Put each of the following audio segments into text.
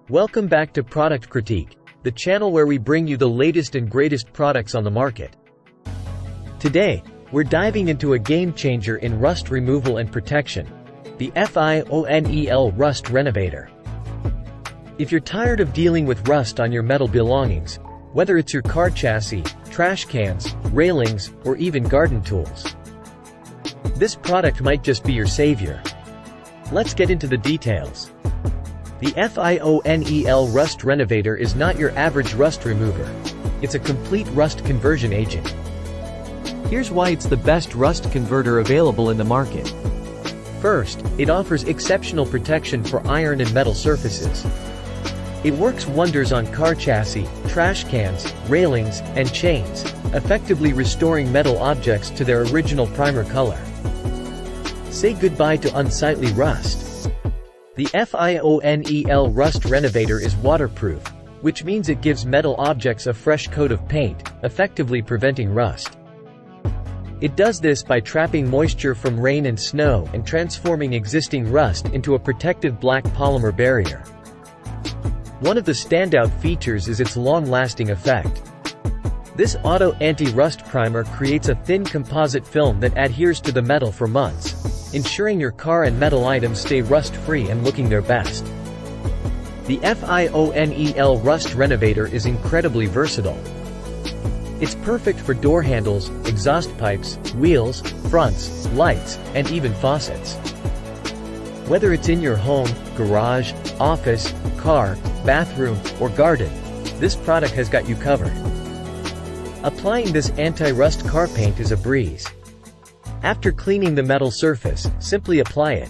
Welcome back to Product Critique, the channel where we bring you the latest and greatest products on the market. Today, we're diving into a game changer in rust removal and protection, the FIONEL Rust Renovator. If you're tired of dealing with rust on your metal belongings, whether it's your car chassis, trash cans, railings, or even garden tools, this product might just be your savior. Let's get into the details. The FIONEL Rust Renovator is not your average rust remover. It's a complete rust conversion agent. Here's why it's the best rust converter available in the market. First, it offers exceptional protection for iron and metal surfaces. It works wonders on car chassis, trash cans, railings, and chains, effectively restoring metal objects to their original primer color. Say goodbye to unsightly rust. The FIONEL Rust Renovator is waterproof, which means it gives metal objects a fresh coat of paint, effectively preventing rust. It does this by trapping moisture from rain and snow and transforming existing rust into a protective black polymer barrier. One of the standout features is its long-lasting effect. This auto anti-rust primer creates a thin composite film that adheres to the metal for months, ensuring your car and metal items stay rust-free and looking their best. The FIONEL Rust Renovator is incredibly versatile. It's perfect for door handles, exhaust pipes, wheels, fronts, lights, and even faucets. Whether it's in your home, garage, office, car, bathroom, or garden, this product has got you covered. Applying this anti-rust car paint is a breeze. After cleaning the metal surface, simply apply it.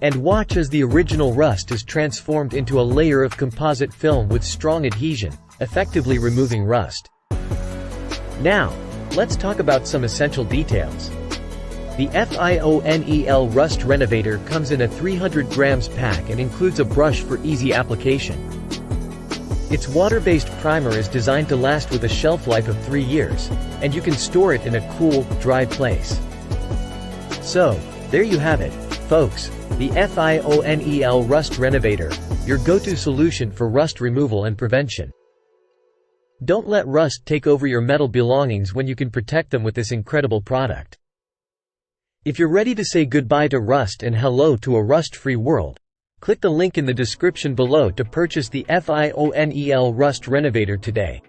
And watch as the original rust is transformed into a layer of composite film with strong adhesion, effectively removing rust. Now, let's talk about some essential details. The FIONEL Rust Renovator comes in a 300 grams pack and includes a brush for easy application. Its water-based primer is designed to last with a shelf life of 3 years, and you can store it in a cool, dry place. So, there you have it, folks, the FIONEL Rust Renovator, your go-to solution for rust removal and prevention. Don't let rust take over your metal belongings when you can protect them with this incredible product. If you're ready to say goodbye to rust and hello to a rust-free world, click the link in the description below to purchase the FIONEL Rust Renovator today.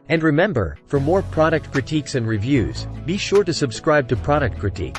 And remember, for more product critiques and reviews, be sure to subscribe to Product Critique.